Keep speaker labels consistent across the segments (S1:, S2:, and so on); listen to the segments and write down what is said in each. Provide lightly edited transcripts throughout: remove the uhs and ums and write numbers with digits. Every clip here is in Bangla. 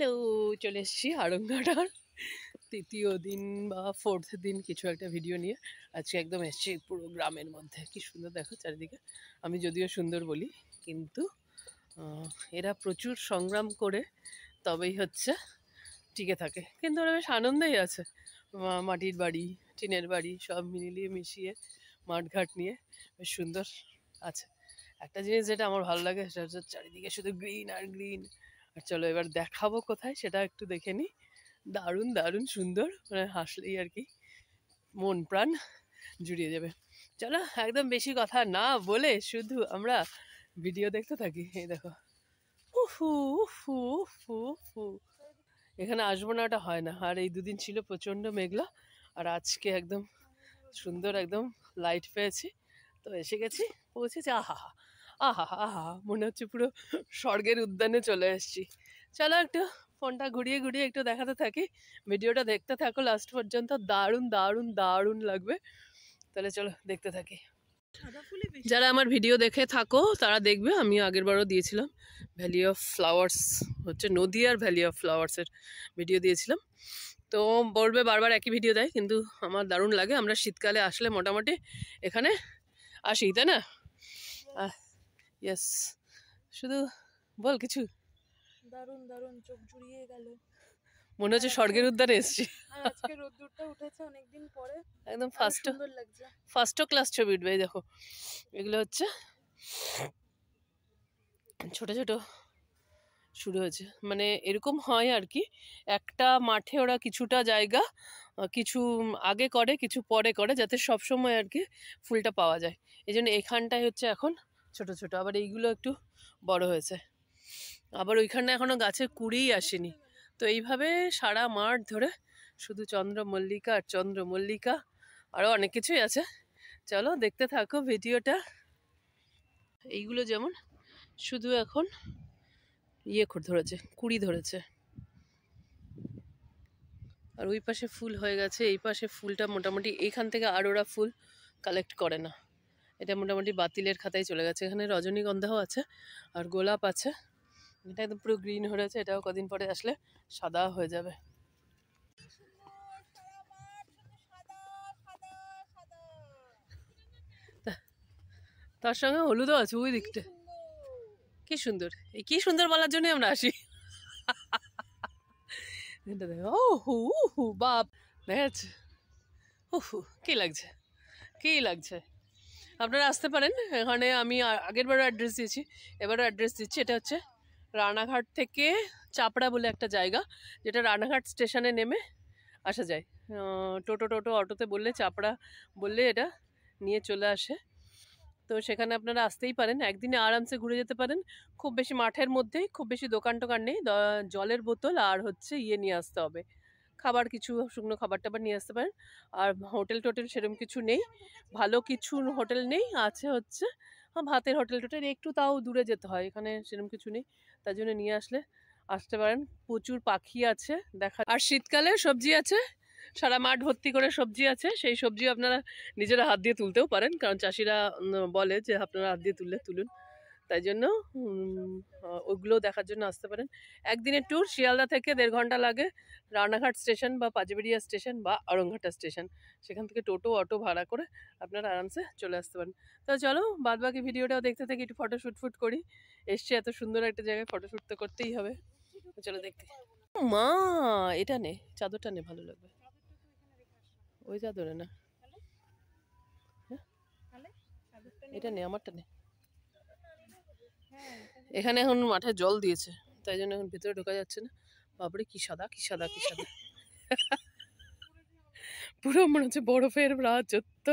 S1: হ্যালো, চলে এসেছি আরঙ্গাটার তৃতীয় দিন বা ফোর্থ দিন কিছু একটা ভিডিও নিয়ে। আজকে একদম এসেছি পুরো গ্রামের মধ্যে। কি সুন্দর দেখো চারিদিকে। আমি যদিও সুন্দর বলি, কিন্তু এরা প্রচুর সংগ্রাম করে তবেই হচ্ছে টিকে থাকে। কিন্তু ওরা বেশ আনন্দেই আছে। মাটির বাড়ি, টিনের বাড়ি সব মিলিয়ে মিশিয়ে মাঠঘাট নিয়ে বেশ সুন্দর আছে। একটা জিনিস যেটা আমার ভালো লাগে সেটা হচ্ছে চারিদিকে শুধু গ্রিন আর গ্রিন। আর চলো এবার দেখাবো কোথায় সেটা একটু দেখে নিই। দারুণ দারুণ সুন্দর, মানে হাসলেই আর কি মন প্রাণ জুড়িয়ে যাবে। চলো একদম বেশি কথা না বলে শুধু আমরা ভিডিও দেখতে থাকি। এই দেখো, উফু উফু উফু উফু। এখানে আসবো না ওটা হয় না। আর এই দুদিন ছিল প্রচণ্ড মেঘলা, আর আজকে একদম সুন্দর একদম লাইট পেয়েছি, তো এসে গেছি, পৌঁছেছি। আহা আহা আহা, মনে হচ্ছে পুরো স্বর্গের উদ্যানে চলে এসেছি। চলো একটু ফোনটা ঘুরিয়ে ঘুরিয়ে একটু দেখাতে থাকি, ভিডিওটা দেখতে থাকো লাস্ট পর্যন্ত। দারুণ দারুণ দারুণ লাগবে। তাহলে চলো দেখতে থাকি। যারা আমার ভিডিও দেখে থাকো তারা দেখবে আমি আগেরবারও দিয়েছিলাম ভ্যালি অফ ফ্লাওয়ার্স, হচ্ছে নদিয়ার ভ্যালি অফ ফ্লাওয়ার্সের ভিডিও দিয়েছিলাম। তো বলবে বারবার একই ভিডিও দেয়, কিন্তু আমার দারুণ লাগে। আমরা শীতকালে আসলে মোটামুটি এখানে আসি, তাই না? ইয়েস, শুধু বল কিছু।
S2: দারুণ দারুণ, চোখ জুড়িয়ে গেল,
S1: মনে হচ্ছে স্বর্গের উদ্যানে এসেছি।
S2: আজকে রোদ্দুরটা উঠেছে অনেকদিন পরে,
S1: একদম
S2: সুন্দর লাগছে।
S1: ফার্স্ট ক্লাস ছবি উঠবে। এই দেখো, এগুলো হচ্ছে ছোট ছোট শুরু হয়েছে, মানে এরকম হয় আর কি। একটা মাঠে ওরা কিছুটা জায়গা কিছু আগে করে কিছু পরে করে, যাতে সব সময় আর কি ফুলটা পাওয়া যায়। এই জন্য এখানটায় হচ্ছে এখন ছোট ছোট, আবার এইগুলো একটু বড় হয়েছে, আবার ওইখানটা এখনো গাছে কুড়িই আসেনি। তো এইভাবে সারা মাঠ ধরে শুধু চন্দ্রমল্লিকা আর চন্দ্রমল্লিকা, আরও অনেক কিছুই আছে। চলো দেখতে থাকো ভিডিওটা। এইগুলো যেমন শুধু এখন ধরেছে, কুড়ি ধরেছে, আর ওই পাশে ফুল হয়ে গেছে। এই পাশে ফুলটা মোটামুটি এইখান থেকে আর ওরা ফুল কালেক্ট করে না, এটা মোটামুটি বাতিলের খাতায় চলে গেছে। এখানে রজনীগন্ধাও আছে আর গোলাপ আছে, এটা একদম পুরো গ্রিন হয়ে আছে। এটাও কদিন পরে আসলে সাদা হয়ে যাবে। তার সঙ্গে হলুদও আছে ওই দিকটা। কি সুন্দর, এই কি সুন্দর বলার জন্য আমরা আসি। এটা দেখো, ও হু হু বাপ, দেখা যাচ্ছে। উহু, কি লাগছে কি লাগছে। আপনারা আসতে পারেন এখানে। আমি আগেরবারও অ্যাড্রেস দিয়েছি, এবারও অ্যাড্রেস দিচ্ছি। এটা হচ্ছে রানাঘাট থেকে চাপড়া বলে একটা জায়গা, যেটা রানাঘাট স্টেশনে নেমে আসা যায়। টোটো অটোতে বললে, চাপড়া বললে এটা নিয়ে চলে আসে। তো সেখানে আপনারা আসতেই পারেন, একদিনে আরামসে ঘুরে যেতে পারেন। খুব বেশি মাঠের মধ্যেই, খুব বেশি দোকান টোকান নেই। জলের বোতল আর হচ্ছে নিয়ে আসতে হবে, খাবার কিছু শুকনো খাবার টাবার নিয়ে আসতে পারেন। আর হোটেল টোটেল সেরকম কিছু নেই, ভালো কিছু হোটেল নেই। আছে হচ্ছে ভাতের হোটেল টোটেল, একটু তাও দূরে যেতে হয়, এখানে সেরকম কিছু নেই। তার জন্য নিয়ে আসতে পারেন। প্রচুর পাখি আছে দেখা। আর শীতকালে সবজি আছে, সারা মাঠ ভর্তি করে সবজি আছে। সেই সবজি আপনারা নিজেরা হাত দিয়ে তুলতেও পারেন, কারণ চাষিরা বলে যে আপনারা হাত দিয়ে তুলুন। তাই জন্য ওগুলো দেখার জন্য আসতে পারেন। একদিনের ট্যুর, শিয়ালদা থেকে 1.5 ঘন্টা লাগে রানাঘাট স্টেশন বা পাঁচবেড়িয়া স্টেশন বা আরংঘাটা স্টেশন। সেখান থেকে টোটো অটো ভাড়া করে আপনারা আরামসে চলে আসতে পারেন। তো চলো বাদবাকি ভিডিওটাও দেখতে থাকি, একটু ফটোশ্যুট করি। এসছি এত সুন্দর একটা জায়গায়, ফটোশ্যুট তো করতেই হবে। চলো দেখতে। মা, এটা নে, চাদরটা নে, ভালো লাগবে। ওই চাদরে না, এটা নে, আমারটা নে। এখানে এখন মাঠে জল দিয়েছে, তাই জন্য এখন ভিতরে ঢোকা যাচ্ছে না। বাপরে কি সাদা কি সাদা কি সাদা, পুরো মনে হচ্ছে বরফের রাজত্ব।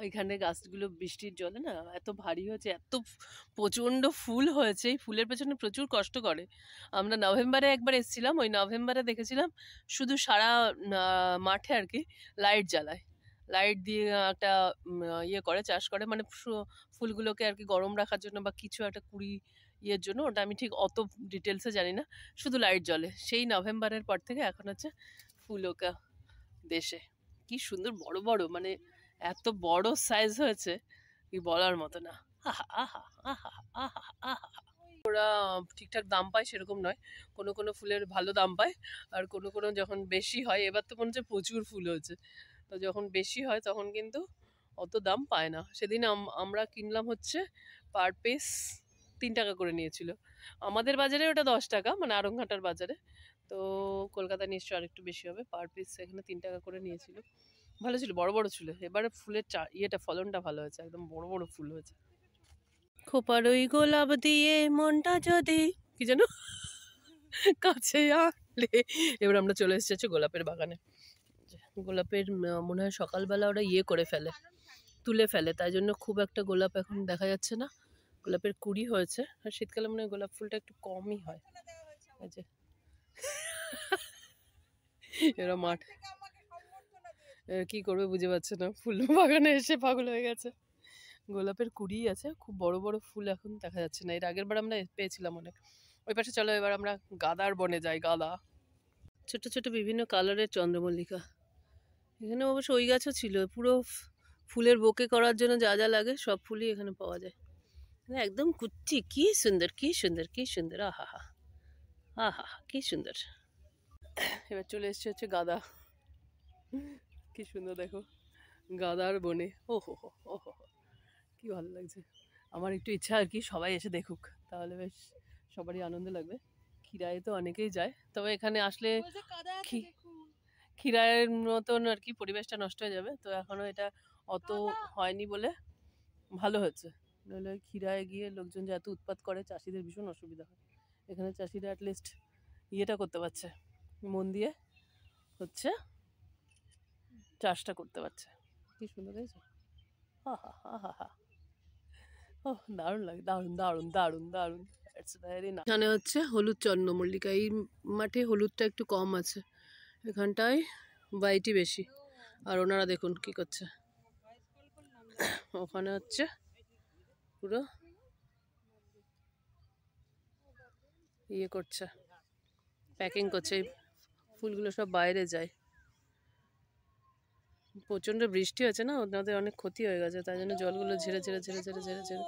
S1: এখানে গাছগুলো বৃষ্টির জলে না এত ভারী হয়েছে, এত প্রচণ্ড ফুল হয়েছে। এই ফুলের পেছনে প্রচুর কষ্ট করে। আমরা নভেম্বরে একবার এসেছিলাম, ওই নভেম্বরে দেখেছিলাম শুধু সারা মাঠে আর কি লাইট জ্বালায়, লাইট দিয়ে একটা করে চাষ করে, মানে ফুলগুলোকে আর কি গরম রাখার জন্য বা কিছু একটা কুড়ি জন্য। ওটা আমি ঠিক অত ডিটেলসে জানি না, শুধু লাইট জ্বলে। সেই নভেম্বরের পর থেকে এখন হচ্ছে ফুলকা দেশে। কি সুন্দর বড় বড়, মানে এত বড় সাইজ হয়েছে কি বলার মতো না। আহা আহা আহা আহা আহা, ওরা ঠিকঠাক দাম পায় সেরকম নয়, কোনো কোনো ফুলের ভালো দাম পায়, আর কোনো কোনো যখন বেশি হয়, এবার তো মনে হচ্ছে প্রচুর ফুল হয়েছে, তো যখন বেশি হয় তখন কিন্তু অত দাম পায় না। সেদিন আমরা কিনলাম হচ্ছে পার পিস 3 টাকা করে নিয়েছিল। আমাদের বাজারে ওটা 10 টাকা, মানে আড়ংঘাটার বাজারে। তো কলকাতায় নিশ্চয়ই আরেকটু বেশি হবে। পার পিস এখানে 3 টাকা করে নিয়েছিল। ভালো ছিল, বড় বড় ছিল। এবারে ফুলের ফলনটা ভালো হয়েছে, একদম বড় বড় ফুল হয়েছে। খোপার ওই গোলাপ দিয়ে মনটা যদি কি যেন কাছে আনলে। এবার আমরা চলে এসেছি হচ্ছে গোলাপের বাগানে। গোলাপের মনে হয় সকালবেলা ওরা করে ফেলে, তুলে ফেলে, তাই জন্য খুব একটা গোলাপ এখন দেখা যাচ্ছে না। গোলাপের কুড়ি হয়েছে, আর শীতকালে মনে হয় গোলাপ ফুলটা একটু কমই হয়। এই যে এরা মাঠ কি করবে বুঝে পাচ্ছে না, ফুল বাগানে এসে পাগল হয়ে গেছে। গোলাপের কুড়ি আছে, খুব বড় বড় ফুল এখন দেখা যাচ্ছে না। এর আগের বার আমরা পেয়েছিলাম অনেক। ওই পাশে চলো এবার আমরা গাদার বনে যাই। গাদা, ছোট ছোট বিভিন্ন কালারের চন্দ্রমল্লিকা। এখানে অবশ্য ওই গাছও ছিল, পুরো ফুলের বোকে করার জন্য যা যা লাগে সব ফুলই এখানে পাওয়া যায়। একদম কুচ্ছি, কি সুন্দর কি সুন্দর কি সুন্দর, আহা হা আহা কি সুন্দর। এবার চলে এসছে হচ্ছে গাদা, কি সুন্দর দেখো, গাদার বনে। ও হো হো ও হো, কি ভালো লাগছে। আমার একটু ইচ্ছা আর কি সবাই এসে দেখুক, তাহলে বেশ সবারই আনন্দ লাগবে। খিরায়ে তো অনেকেই যায়, তবে এখানে আসলে খিরায়ের মতন আর কি পরিবেশটা নষ্ট হয়ে যাবে, তো এখনো এটা অত হয়নি বলে ভালো হচ্ছে। নইলে খিরায়ে গিয়ে লোকজন যে এত উৎপাত করে, চাষিদের ভীষণ অসুবিধা হয়। এখানে চাষিরা অ্যাটলিস্ট ইয়েটা করতে পারছে, মন দিয়ে হচ্ছে চাষটা করতে পারছে। কি সুন্দর হয়েছে, হা হা হা হা হা, ও দারুণ লাগে, দারুণ দারুণ দারুণ দারুণ। এখানে হচ্ছে হলুদ চন্দ্রমল্লিকা, এই মাঠে হলুদটা একটু কম আছে, এখানটায় বাইটি বেশি। আর ওনারা দেখুন কি করছে, ওখানে হচ্ছে পুরো করছে, প্যাকিং করছে। ফুলগুলো সব বাইরে যায়, প্রচন্ড বৃষ্টি হয়েছে না, ওনাদের অনেক ক্ষতি হয়ে গেছে, তাই জন্য জলগুলো ঝেড়ে ঝেড়ে ঝেড়ে ঝেড়ে ঝেড়ে ঝেড়ে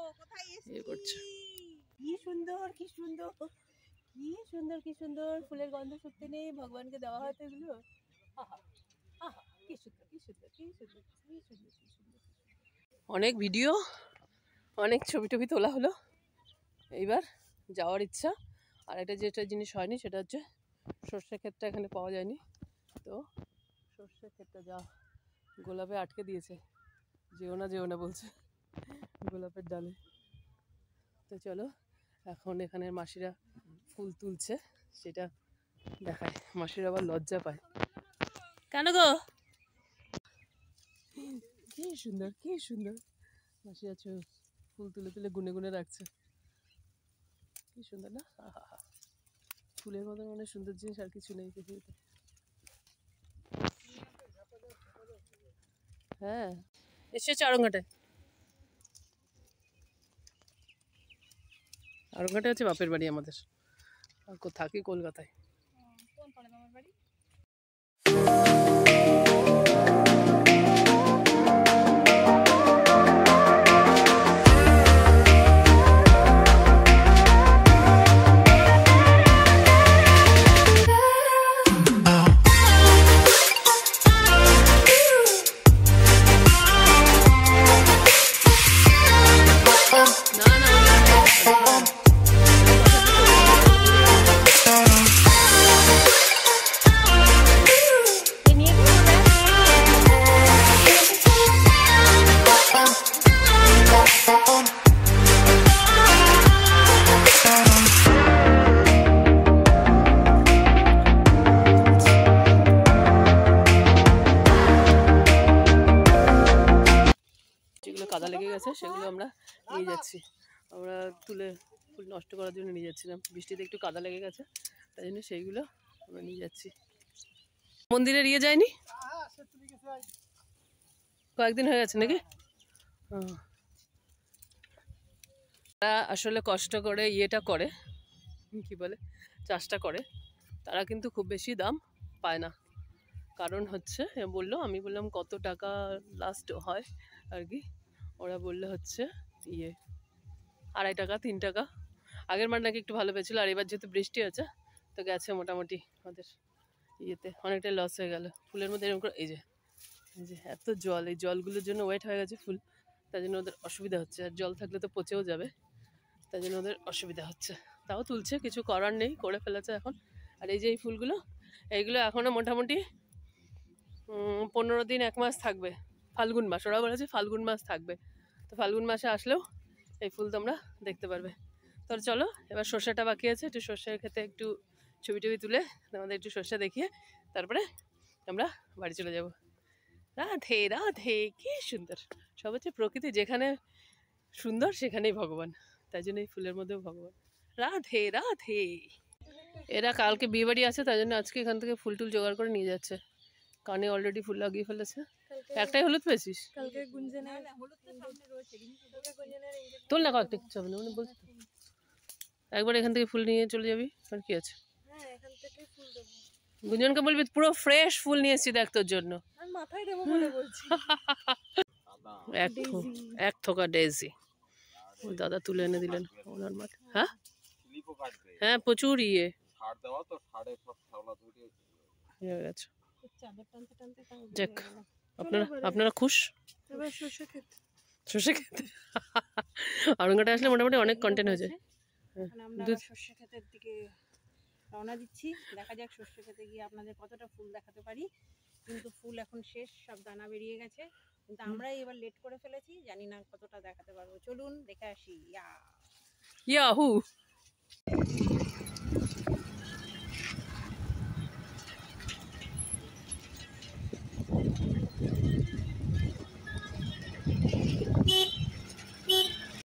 S1: করছে। কি সুন্দর কি সুন্দর কি সুন্দর কি সুন্দর, ফুলের গন্ধ শুকতে নেই, ভগবানকে দেওয়া হয় তো এগুলো। আহা আহা কি সুন্দর কি সুন্দর কি সুন্দর কি সুন্দর কি সুন্দর। অনেক ভিডিও, অনেক ছবি টবি তোলা হলো, এইবার যাওয়ার ইচ্ছা। আর একটা যেটা জিনিস হয়নি সেটা হচ্ছে সর্ষে ক্ষেতটা এখানে পাওয়া যায়নি, তো সর্ষে ক্ষেতটা যা গোলাপে আটকে দিয়েছে, যেও না বলছে গোলাপের ডালে। তো চলো এখন এখানের মাসিরা ফুল তুলছে, সেটা দেখায়। মাসিরা আবার লজ্জা পায়, কেন গো? কি সুন্দর কি সুন্দর, মাসি আছে ফুল তুলে তুলে গুনে গুনে রাখছে, কি সুন্দর না? আহা হা, ফুলের মতন অনেক সুন্দর জিনিস আর কিছু নেই পৃথিবীতে। হ্যাঁ এসেছে আড়ংঘাটায়। আড়ংঘাটে হচ্ছে বাপের বাড়ি আমাদের, আর থাকি কলকাতায়।
S2: কোন পাড়া আমার বাড়ি?
S1: কাদা লেগে গেছে সেগুলো আমরা নিয়ে যাচ্ছি, আমরা তুলে ফুল নষ্ট করার জন্য নিয়ে যাচ্ছিলাম। বৃষ্টিতে একটু কাদা লেগে গেছে, তাই জন্য সেইগুলো আমরা নিয়ে যাচ্ছি। মন্দিরে নিয়ে যায়নি, কয়েকদিন হয়ে গেছে নাকি? আসলে কষ্ট করে করে কি বলে চাষটা করে, তারা কিন্তু খুব বেশি দাম পায় না। কারণ হচ্ছে বললো, আমি বললাম কত টাকা লাস্ট হয় আর কি, ওরা বললে হচ্ছে 2.5 টাকা 3 টাকা। আগের বার নাকি একটু ভালো পেয়েছিল, আর এবার যেহেতু বৃষ্টি আছে তো গেছে মোটামুটি ওদের ইয়েতে অনেকটাই লস হয়ে গেল। ফুলের মধ্যে এরকম করে এই যে এত জল, এই জলগুলোর জন্য ওয়েট হয়ে গেছে ফুল, তাই জন্য ওদের অসুবিধা হচ্ছে। আর জল থাকলে তো পচেও যাবে, তাই জন্য ওদের অসুবিধা হচ্ছে। তাও তুলছে, কিছু করার নেই, করে ফেলেছে এখন। আর এই যে এই ফুলগুলো, এইগুলো এখনও মোটামুটি 15 দিন 1 মাস থাকবে। ফাল্গুন মাস, ওরা বলেছে ফাল্গুন মাস থাকবে, তো ফাল্গুন মাসে আসলেও এই ফুল তোমরা দেখতে পারবে। তো চলো এবার সর্ষেটা বাকি আছে, একটু সর্ষের খেতে একটু ছবি টবি তুলে তোমাদের একটু সর্ষে দেখিয়ে তারপরে আমরা বাড়ি চলে যাব। রাধে রাধে, কি সুন্দর! সব হচ্ছে প্রকৃতি, যেখানে সুন্দর সেখানেই ভগবান, তাই জন্য এই ফুলের মধ্যেও ভগবান। রাধে রাধে। এরা কালকে বিয়ে বাড়ি আছে, তাই জন্য আজকে এখান থেকে ফুল টুল জোগাড় করে নিয়ে যাচ্ছে। কানে অলরেডি ফুল লাগিয়ে ফেলেছে। একটাই হলুদ পেয়েছিস?
S2: কালকে গুঞ্জনের হলুদ তো সামনে রয়েছে, কিন্তু গুঞ্জনের
S1: তোল না কয়েকটা, কিছু হবে না মানে বলছি তো। একবার এখান থেকে ফুল নিয়ে চলে যাবি, আর কি আছে।
S2: হ্যাঁ, এখান থেকে ফুল দেবো।
S1: গুঞ্জনকে বলবি পুরো ফ্রেশ ফুল নিয়ে এসেছি দেখ তোর জন্য।
S2: আমি মাথায় দেবো বলে বলছি।
S1: এক থোকা ডেজি ওই দাদা তুলে এনে দিলেন ওনার মাঠে। হ্যাঁ হ্যাঁ, প্রচুর ইয়ে হয়ে গেছে।
S2: চাদর টানতে টানতে তাও
S1: যাক, আপনারা খুশ?
S2: এবার সর্ষে খেতে
S1: সর্ষে খেতে আরঙ্গাটা আসলে মোটামুটি অনেক কন্টেন্ট হয়ে যায়।
S2: আমরা সর্ষে ক্ষেতের দিকে রওনা দিচ্ছি। দেখা যাক সর্ষে ক্ষেতে গিয়ে আপনাদের কতটা ফুল দেখাতে পারি। কিন্তু ফুল এখন শেষ, সব দানা বেরিয়ে গেছে, কিন্তু আমরাই এবার লেট করে ফেলেছি, জানি না কতটা দেখাতে পারবো। চলুন দেখে আসি।
S1: ইয়াহু।